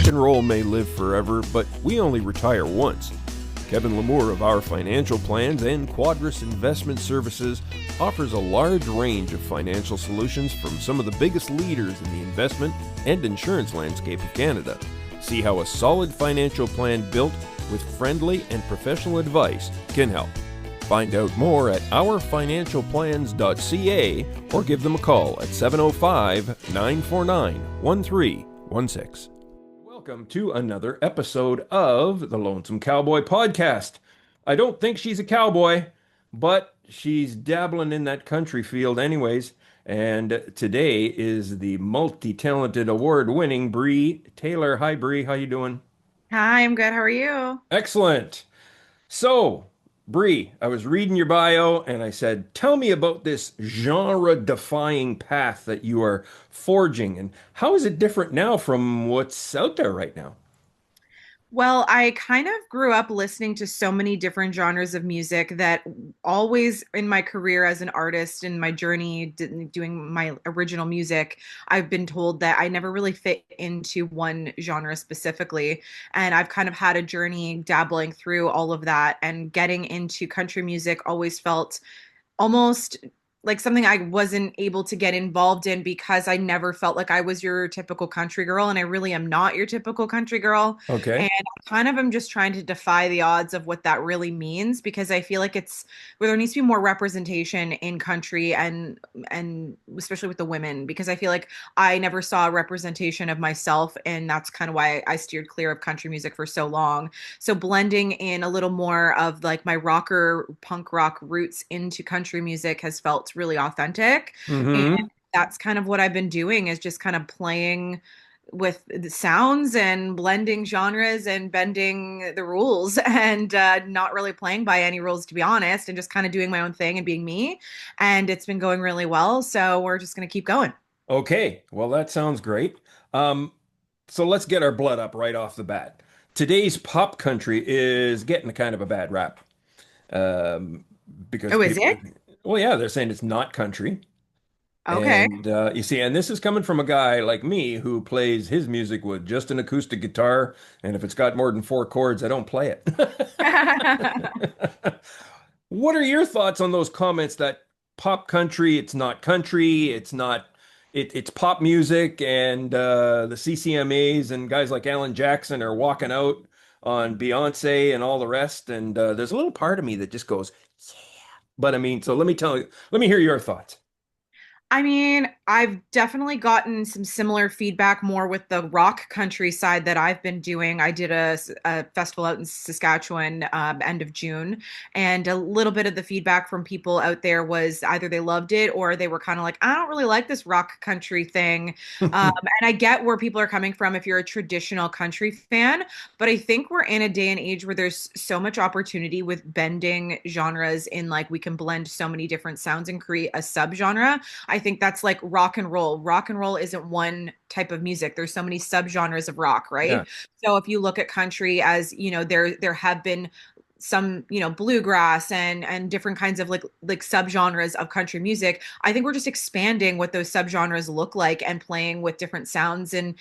Rock and roll may live forever, but we only retire once. Kevin Lamour of Our Financial Plans and Quadris Investment Services offers a large range of financial solutions from some of the biggest leaders in the investment and insurance landscape of Canada. See how a solid financial plan built with friendly and professional advice can help. Find out more at ourfinancialplans.ca or give them a call at 705-949-1316. Welcome to another episode of the Lonesome Cowboy Podcast. I don't think she's a cowboy, but she's dabbling in that country field anyways. And today is the multi-talented award-winning Bree Taylor. Hi, Bree. How you doing? Hi, I'm good. How are you? Excellent. So, Bree, I was reading your bio and I said, tell me about this genre-defying path that you are forging and how is it different now from what's out there right now? Well, I kind of grew up listening to so many different genres of music that always in my career as an artist in my journey doing my original music, I've been told that I never really fit into one genre specifically. And I've kind of had a journey dabbling through all of that, and getting into country music always felt almost like something I wasn't able to get involved in because I never felt like I was your typical country girl, and I really am not your typical country girl. Okay. And I kind of am just trying to defy the odds of what that really means, because I feel like it's where there needs to be more representation in country, and especially with the women, because I feel like I never saw a representation of myself, and that's kind of why I steered clear of country music for so long. So blending in a little more of like my rocker punk rock roots into country music has felt really authentic. And Mm-hmm. that's kind of what I've been doing, is just kind of playing with the sounds and blending genres and bending the rules and not really playing by any rules, to be honest, and just kind of doing my own thing and being me. And it's been going really well. So we're just going to keep going. Okay. Well, that sounds great. Um, so let's get our blood up right off the bat. Today's pop country is getting a kind of a bad rap. Um, because Oh, is people, it? well, yeah, they're saying it's not country. Okay. And you see, and this is coming from a guy like me who plays his music with just an acoustic guitar, and if it's got more than four chords, I don't play it. What are your thoughts on those comments that pop country, it's pop music, and the CCMAs and guys like Alan Jackson are walking out on Beyonce and all the rest, and there's a little part of me that just goes, yeah. But I mean, so let me hear your thoughts. I mean, I've definitely gotten some similar feedback more with the rock country side that I've been doing. I did a festival out in Saskatchewan end of June, and a little bit of the feedback from people out there was either they loved it or they were kind of like, I don't really like this rock country thing. And I get where people are coming from if you're a traditional country fan, but I think we're in a day and age where there's so much opportunity with bending genres in, like, we can blend so many different sounds and create a subgenre. I think that's like rock and roll. Rock and roll isn't one type of music. There's so many subgenres of rock, Yeah. right? So if you look at country, as you know, there have been some, bluegrass and different kinds of like subgenres of country music. I think we're just expanding what those subgenres look like and playing with different sounds and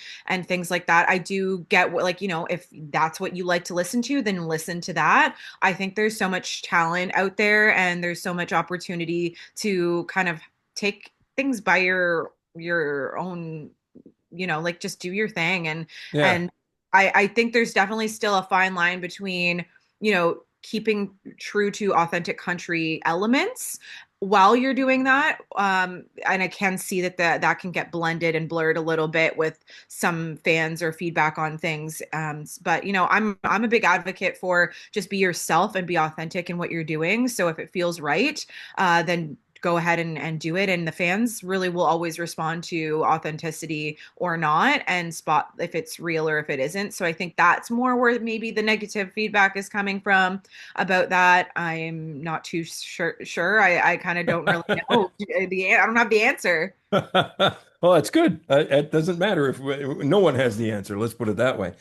things like that. I do get what, like, if that's what you like to listen to, then listen to that. I think there's so much talent out there, and there's so much opportunity to kind of take things by your own, like, just do your thing. and Yeah. and I think there's definitely still a fine line between, keeping true to authentic country elements while you're doing that. And I can see that can get blended and blurred a little bit with some fans or feedback on things. But I'm a big advocate for just be yourself and be authentic in what you're doing. So if it feels right, then go ahead and do it. And the fans really will always respond to authenticity or not, and spot if it's real or if it isn't. So I think that's more where maybe the negative feedback is coming from about that. I'm not too sure. I kind of don't really know I don't have the answer. Well, that's good. It doesn't matter if no one has the answer. Let's put it that way.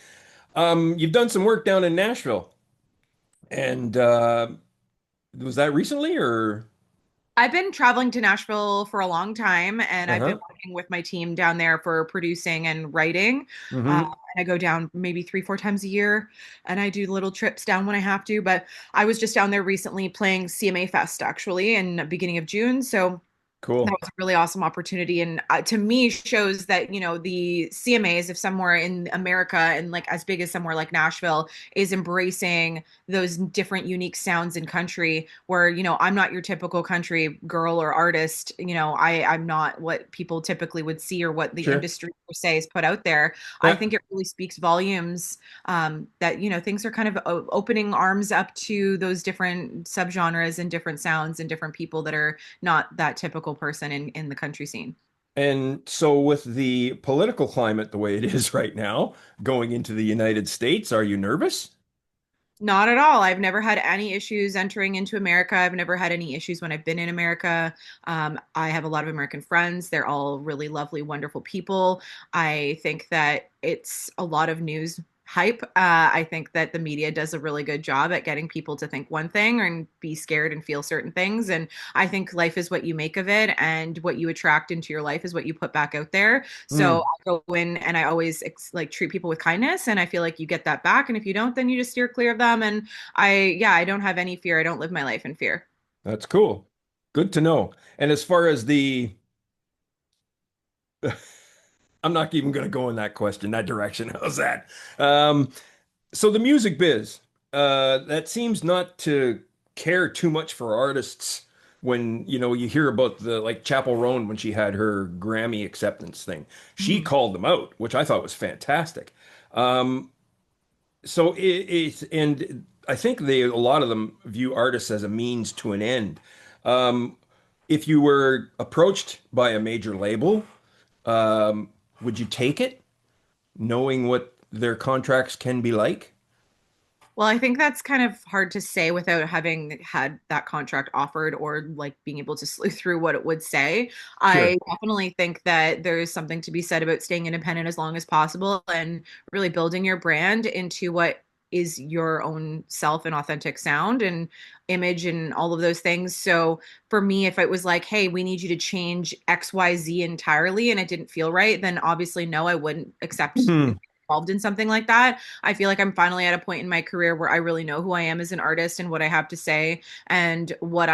You've done some work down in Nashville, and was that recently or? I've been traveling to Nashville for a long time, and I've been Uh-huh. working with my team down there for producing and writing. Mm-hmm. And I go down maybe 3, 4 times a year, and I do little trips down when I have to. But I was just down there recently playing CMA Fest actually in the beginning of June. So that Cool. was a really awesome opportunity, and to me shows that the CMAs, if somewhere in America and like as big as somewhere like Nashville is embracing those different unique sounds in country, where I'm not your typical country girl or artist. I'm not what people typically would see or what the Sure. industry per se is put out there. I Yeah. think it really speaks volumes, that things are kind of opening arms up to those different subgenres and different sounds and different people that are not that typical person in the country scene. And so with the political climate the way it is right now, going into the United States, are you nervous? Not at all. I've never had any issues entering into America. I've never had any issues when I've been in America. I have a lot of American friends. They're all really lovely, wonderful people. I think that it's a lot of news hype. I think that the media does a really good job at getting people to think one thing and be scared and feel certain things. And I think life is what you make of it, and what you attract into your life is what you put back out there. So Hmm. I go in and I always like treat people with kindness, and I feel like you get that back. And if you don't, then you just steer clear of them. And yeah, I don't have any fear. I don't live my life in fear. That's cool. Good to know. And as far as the, I'm not even going to go in that question, that direction. How's that? Um, so the music biz, that seems not to care too much for artists when, you hear about the like Chapel Roan when she had her Grammy acceptance thing. She Mhm. called them out, which I thought was fantastic. Um, so and I think a lot of them view artists as a means to an end. Um, if you were approached by a major label, um, would you take it, knowing what their contracts can be like? Well, I think that's kind of hard to say without having had that contract offered or like being able to sleuth through what it would say. Sure. I definitely think that there is something to be said about staying independent as long as possible and really building your brand into what is your own self and authentic sound and image and all of those things. So for me, if it was like, hey, we need you to change XYZ entirely and it didn't feel right, then obviously no, I wouldn't accept Hmm. involved in something like that. I feel like I'm finally at a point in my career where I really know who I am as an artist and what I have to say, and what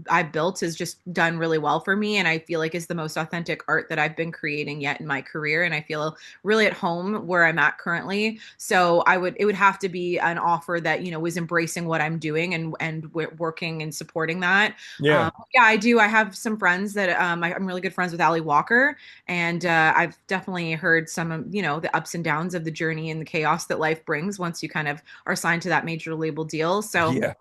I've built has just done really well for me, and I feel like is the most authentic art that I've been creating yet in my career, and I feel really at home where I'm at currently. So it would have to be an offer that was embracing what I'm doing and working and supporting that. Yeah. Yeah, I do. I have some friends that I'm really good friends with Ali Walker, and I've definitely heard some of the ups and downs of the journey and the chaos that life brings once you kind of are signed to that major label deal. So Yeah.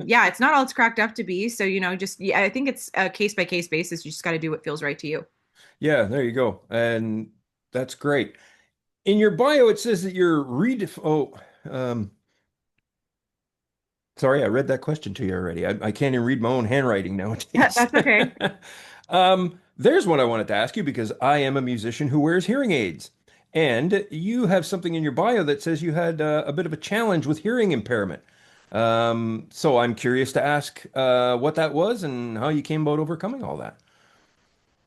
yeah, it's not all it's cracked up to be. So, just, yeah, I think it's a case by case basis. You just got to do what feels right to you. Yeah, there you go. And that's great. In your bio, it says that you're redef um, sorry, I read that question to you already. I can't even read my own handwriting nowadays. That's okay. There's one I wanted to ask you because I am a musician who wears hearing aids. And you have something in your bio that says you had a bit of a challenge with hearing impairment. So I'm curious to ask what that was and how you came about overcoming all that.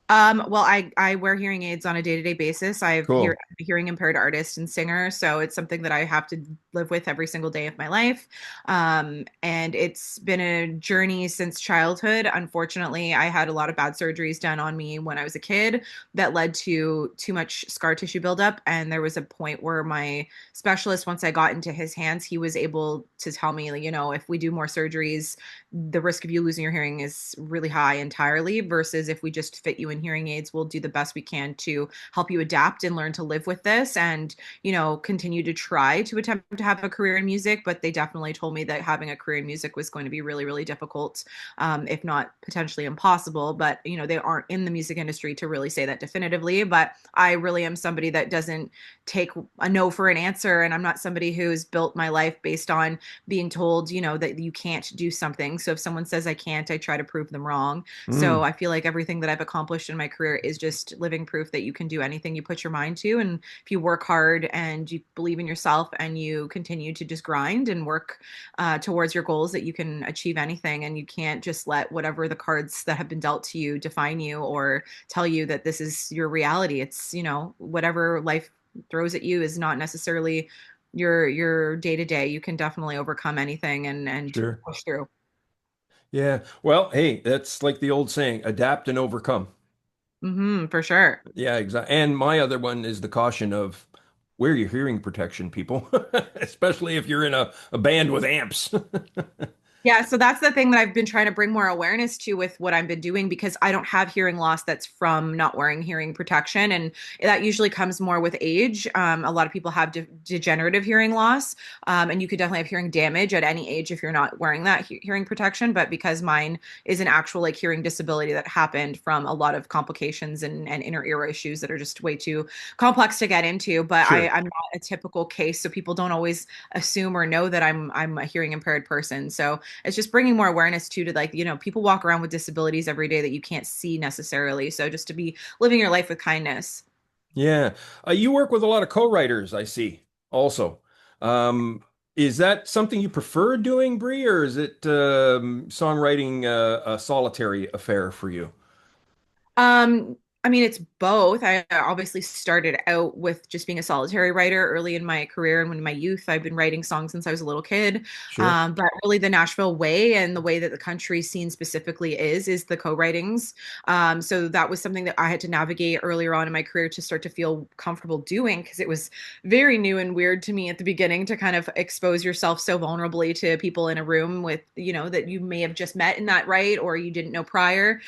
Well, I wear hearing aids on a day-to-day basis. Cool. I'm a hearing impaired artist and singer, so it's something that I have to live with every single day of my life. And it's been a journey since childhood. Unfortunately, I had a lot of bad surgeries done on me when I was a kid that led to too much scar tissue buildup. And there was a point where my specialist, once I got into his hands, he was able to tell me, like, if we do more surgeries, the risk of you losing your hearing is really high entirely, versus if we just fit you in hearing aids, we'll do the best we can to help you adapt and learn to live with this, and continue to try to attempt to have a career in music. But they definitely told me that having a career in music was going to be really, really difficult, if not potentially impossible. But they aren't in the music industry to really say that definitively. But I really am somebody that doesn't take a no for an answer, and I'm not somebody who's built my life based on being told that you can't do something. So if someone says I can't, I try to prove them wrong. So Mm, I feel like everything that I've accomplished in my career is just living proof that you can do anything you put your mind to. And if you work hard and you believe in yourself and you continue to just grind and work towards your goals, that you can achieve anything. And you can't just let whatever the cards that have been dealt to you define you or tell you that this is your reality. It's, whatever life throws at you is not necessarily your day to day. You can definitely overcome anything and sure. push through. Yeah. Well, hey, that's like the old saying, adapt and overcome. For sure. Yeah, exactly. And my other one is the caution of wear your hearing protection, people, especially if you're in a band with amps. Yeah, so that's the thing that I've been trying to bring more awareness to with what I've been doing because I don't have hearing loss that's from not wearing hearing protection. And that usually comes more with age. A lot of people have degenerative hearing loss, and you could definitely have hearing damage at any age if you're not wearing that hearing protection. But because mine is an actual like hearing disability that happened from a lot of complications and inner ear issues that are just way too complex to get into. But Sure. I'm not a typical case, so people don't always assume or know that I'm a hearing impaired person. So it's just bringing more awareness to like, people walk around with disabilities every day that you can't see necessarily. So just to be living your life with kindness. Yeah. You work with a lot of co-writers, I see, also. Um, is that something you prefer doing, Bree, or is it songwriting a solitary affair for you? I mean, it's both. I obviously started out with just being a solitary writer early in my career and in my youth. I've been writing songs since I was a little kid. Sure. But really, the Nashville way and the way that the country scene specifically is the co-writings. So that was something that I had to navigate earlier on in my career to start to feel comfortable doing because it was very new and weird to me at the beginning to kind of expose yourself so vulnerably to people in a room with, that you may have just met in that right or you didn't know prior.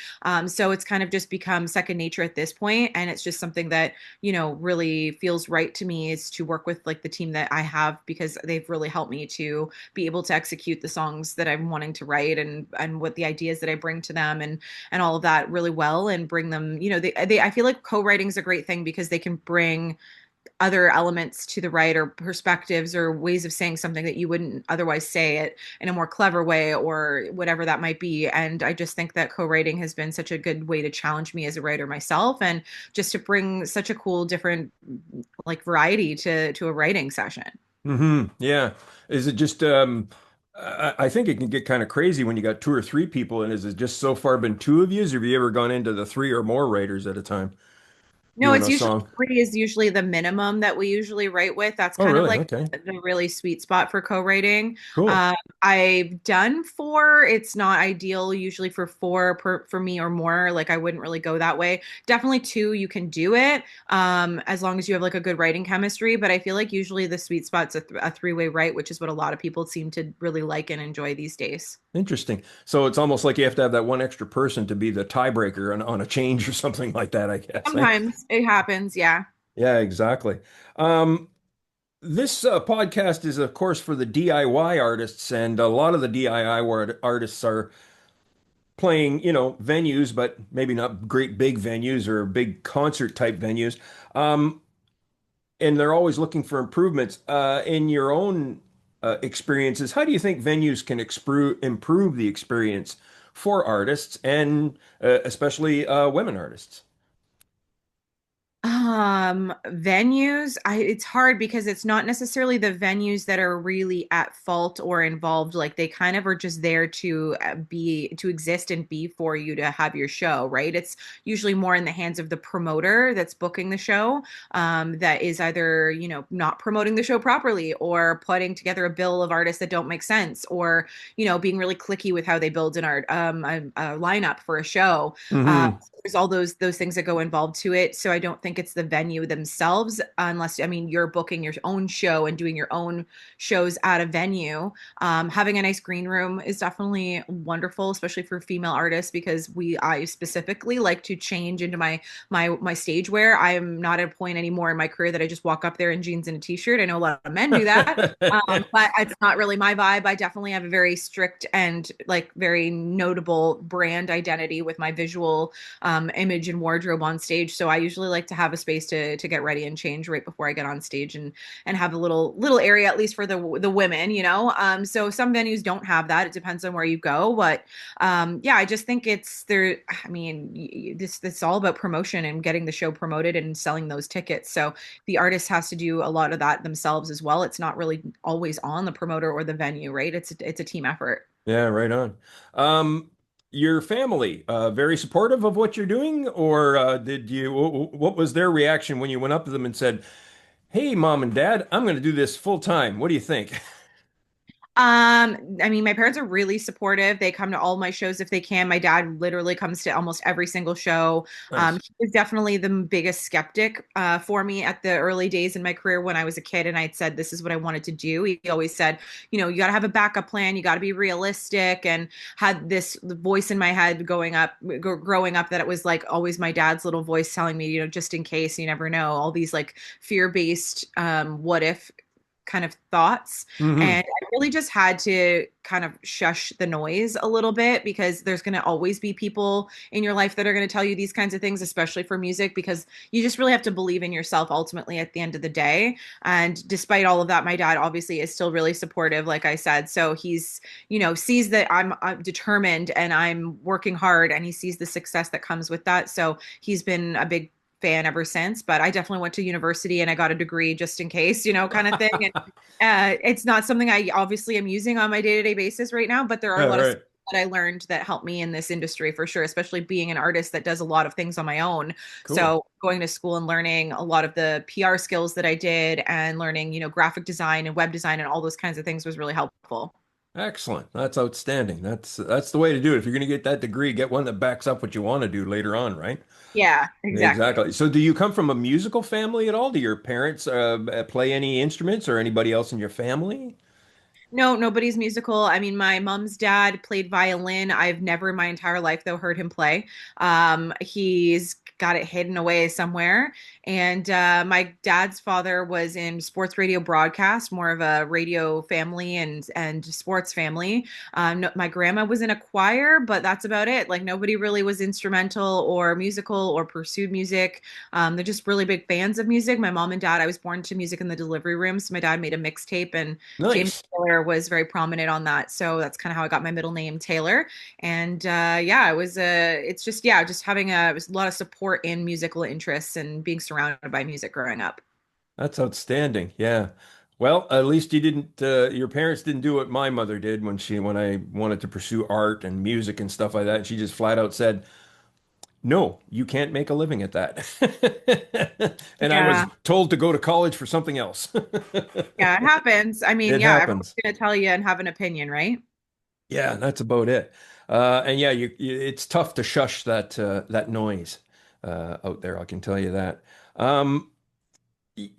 So it's kind of just become second nature at this point, and it's just something that really feels right to me is to work with like the team that I have because they've really helped me to be able to execute the songs that I'm wanting to write and what the ideas that I bring to them and all of that really well and bring them. They I feel like co-writing is a great thing because they can bring other elements to the right or perspectives or ways of saying something that you wouldn't otherwise say it in a more clever way or whatever that might be. And I just think that co-writing has been such a good way to challenge me as a writer myself and just to bring such a cool different like variety to a writing session. Yeah. Is it just I think it can get kind of crazy when you got two or three people, and is it just so far been two of you? Or have you ever gone into the three or more writers at a time No, doing it's a usually song? three is usually the minimum that we usually write with. That's Oh, kind of really? like Okay. the really sweet spot for co-writing. Cool. I've done four. It's not ideal usually for four for me or more. Like I wouldn't really go that way. Definitely two, you can do it as long as you have like a good writing chemistry. But I feel like usually the sweet spot's a three-way write, which is what a lot of people seem to really like and enjoy these days. Interesting. So it's almost like you have to have that one extra person to be the tiebreaker on a change or something like that, I guess. Eh? Sometimes it happens, yeah. Yeah, exactly. Um, this podcast is, of course, for the DIY artists, and a lot of the DIY artists are playing, venues, but maybe not great big venues or big concert type venues. Um, and they're always looking for improvements. In your own experiences, how do you think venues can improve the experience for artists and especially women artists? Venues, it's hard because it's not necessarily the venues that are really at fault or involved. Like they kind of are just there to to exist and be for you to have your show, right? It's usually more in the hands of the promoter that's booking the show, that is either, not promoting the show properly or putting together a bill of artists that don't make sense or, being really clicky with how they build an art, a lineup for a show. Uh, Hmm. there's all those things that go involved to it. So I don't think it's the venue themselves, unless I mean you're booking your own show and doing your own shows at a venue. Having a nice green room is definitely wonderful, especially for female artists because I specifically like to change into my stage wear. I am not at a point anymore in my career that I just walk up there in jeans and a t-shirt. I know a lot of men do that. But it's not really my vibe. I definitely have a very strict and like very notable brand identity with my visual image and wardrobe on stage. So I usually like to have a space space to get ready and change right before I get on stage, and have a little area at least for the women, you know. So some venues don't have that. It depends on where you go, but yeah, I just think it's there. I mean, this is all about promotion and getting the show promoted and selling those tickets. So the artist has to do a lot of that themselves as well. It's not really always on the promoter or the venue, right? It's a team effort. Yeah, right on. Um, your family, very supportive of what you're doing, or what was their reaction when you went up to them and said, "Hey, mom and dad, I'm going to do this full time. What do you think?" I mean, my parents are really supportive. They come to all my shows if they can. My dad literally comes to almost every single show. Nice. He was definitely the biggest skeptic for me at the early days in my career when I was a kid, and I'd said this is what I wanted to do. He always said, you know, you got to have a backup plan. You got to be realistic, and had this voice in my head growing up that it was like always my dad's little voice telling me, you know, just in case, you never know, all these like fear-based what if kind of thoughts. Hmm. And I really just had to kind of shush the noise a little bit because there's going to always be people in your life that are going to tell you these kinds of things, especially for music, because you just really have to believe in yourself ultimately at the end of the day. And despite all of that, my dad obviously is still really supportive, like I said. So he's, you know, sees that I'm determined and I'm working hard, and he sees the success that comes with that. So he's been a big fan ever since, but I definitely went to university and I got a degree just in case, you know, kind of thing. And it's not something I obviously am using on my day-to-day basis right now, but there are a Yeah, lot of right. skills that I learned that help me in this industry for sure, especially being an artist that does a lot of things on my own. Cool. So going to school and learning a lot of the PR skills that I did and learning, you know, graphic design and web design and all those kinds of things was really helpful. Excellent. That's outstanding. That's the way to do it. If you're going to get that degree, get one that backs up what you want to do later on, right? Yeah, exactly. Exactly. So, do you come from a musical family at all? Do your parents play any instruments or anybody else in your family? No, nobody's musical. I mean, my mom's dad played violin. I've never in my entire life, though, heard him play. He's got it hidden away somewhere. And my dad's father was in sports radio broadcast, more of a radio family and sports family. No, my grandma was in a choir, but that's about it. Like nobody really was instrumental or musical or pursued music. They're just really big fans of music. My mom and dad, I was born to music in the delivery room. So my dad made a mixtape, and James Nice. Taylor was very prominent on that. So that's kind of how I got my middle name Taylor. And yeah, it's just, yeah, just having it was a lot of support in musical interests and being surrounded by music growing up. That's outstanding. Yeah. Well, at least you didn't, your parents didn't do what my mother did when I wanted to pursue art and music and stuff like that. She just flat out said, "No, you can't make a living at that." And I was Yeah. told to go to college for something else. Yeah, it happens. I mean, It yeah, everyone's happens. going to tell you and have an opinion, right? Yeah, that's about it. And yeah, it's tough to shush that noise out there. I can tell you that. Um,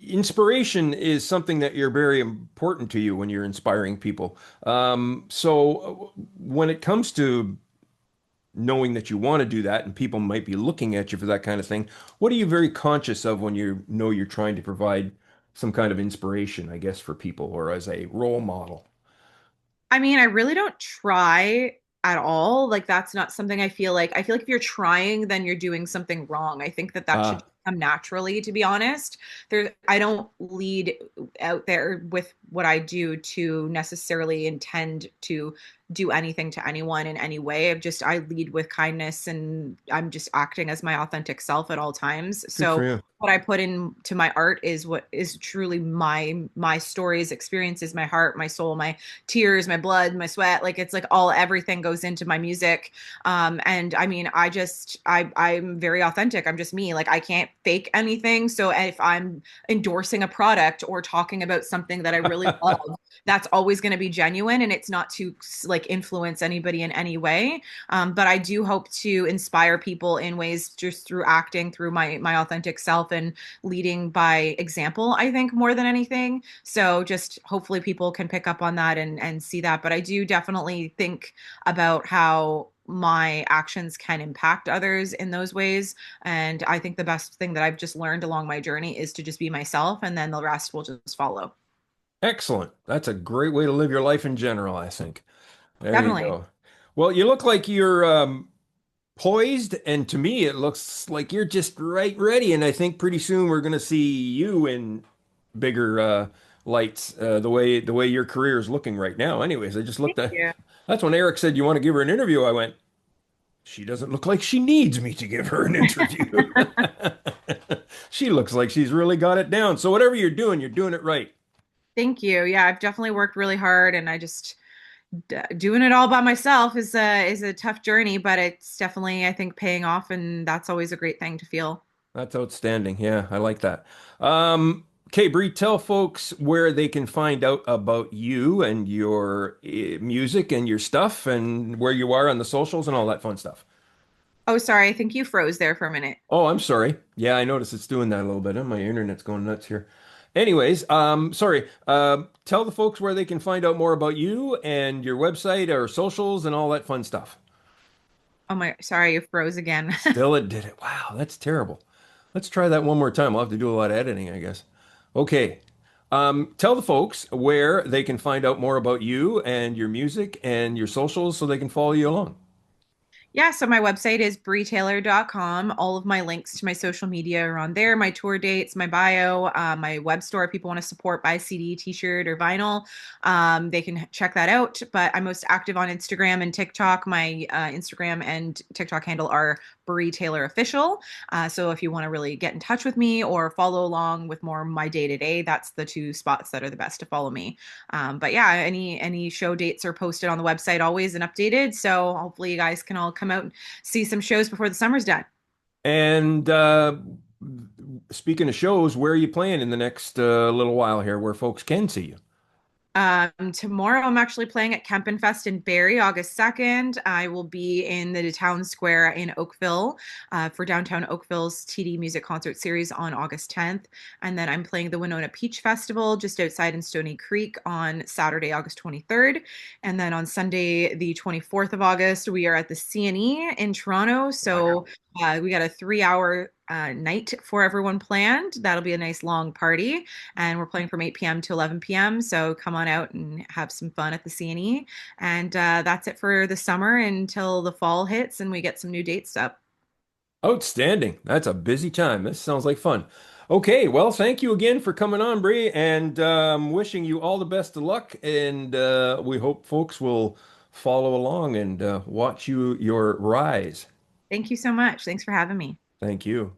Inspiration is something that you're very important to you when you're inspiring people. When it comes to knowing that you want to do that and people might be looking at you for that kind of thing, what are you very conscious of when you know you're trying to provide some kind of inspiration, I guess, for people or as a role model? I mean, I really don't try at all. Like that's not something I feel like if you're trying, then you're doing something wrong. I think that that should Ah, come naturally, to be honest. I don't lead out there with what I do to necessarily intend to do anything to anyone in any way. I lead with kindness and I'm just acting as my authentic self at all times. good for So you. what I put into my art is what is truly my stories, experiences, my heart, my soul, my tears, my blood, my sweat. Like it's like all everything goes into my music. And I mean, I'm very authentic. I'm just me. Like I can't fake anything. So if I'm endorsing a product or talking about something that I really love, that's always going to be genuine and it's not to like influence anybody in any way. But I do hope to inspire people in ways just through acting, through my authentic self and leading by example, I think more than anything. So just hopefully people can pick up on that and see that. But I do definitely think about how my actions can impact others in those ways. And I think the best thing that I've just learned along my journey is to just be myself and then the rest will just follow. Excellent. That's a great way to live your life in general, I think. There you Definitely. go. Well, you look like you're poised, and to me, it looks like you're just right ready. And I think pretty soon we're going to see you in bigger lights. The way your career is looking right now. Anyways, I just looked at. Yeah. That's when Eric said you want to give her an interview. I went, she doesn't look like she needs me to give her an interview. She looks like she's really got it down. So whatever you're doing it right. Thank you. Yeah, I've definitely worked really hard, and doing it all by myself is a tough journey, but it's definitely, I think, paying off, and that's always a great thing to feel. That's outstanding. Yeah, I like that. Okay, Bree, tell folks where they can find out about you and your music and your stuff and where you are on the socials and all that fun stuff. Oh, sorry, I think you froze there for a minute. Oh, I'm sorry. Yeah, I noticed it's doing that a little bit. My internet's going nuts here. Anyways, sorry. Tell the folks where they can find out more about you and your website or socials and all that fun stuff. Oh my, sorry, you froze again. Still, it did it. Wow, that's terrible. Let's try that one more time. I'll have to do a lot of editing, I guess. Okay. Tell the folks where they can find out more about you and your music and your socials so they can follow you along. Yeah, so my website is breetaylor.com. All of my links to my social media are on there, my tour dates, my bio, my web store. If people want to support, buy CD, t-shirt, or vinyl, they can check that out. But I'm most active on Instagram and TikTok. My Instagram and TikTok handle are Bree Taylor Official. So if you want to really get in touch with me or follow along with more of my day to day, that's the two spots that are the best to follow me. But yeah, any show dates are posted on the website always and updated. So hopefully you guys can all come out and see some shows before the summer's done. And speaking of shows, where are you playing in the next little while here where folks can see you? Tomorrow I'm actually playing at Kempenfest in Barrie, August 2nd. I will be in the town square in Oakville for downtown Oakville's TD Music Concert Series on August 10th. And then I'm playing the Winona Peach Festival just outside in Stony Creek on Saturday, August 23rd. And then on Sunday, the 24th of August, we are at the CNE in Toronto. So we got a 3 hour night for everyone planned. That'll be a nice long party. And we're playing from 8 p.m. to 11 p.m. So come on out and have some fun at the CNE. And that's it for the summer until the fall hits and we get some new dates up. Outstanding. That's a busy time. This sounds like fun. Okay, well, thank you again for coming on, Bree, and wishing you all the best of luck. And we hope folks will follow along and watch your rise. Thank you so much. Thanks for having me. Thank you.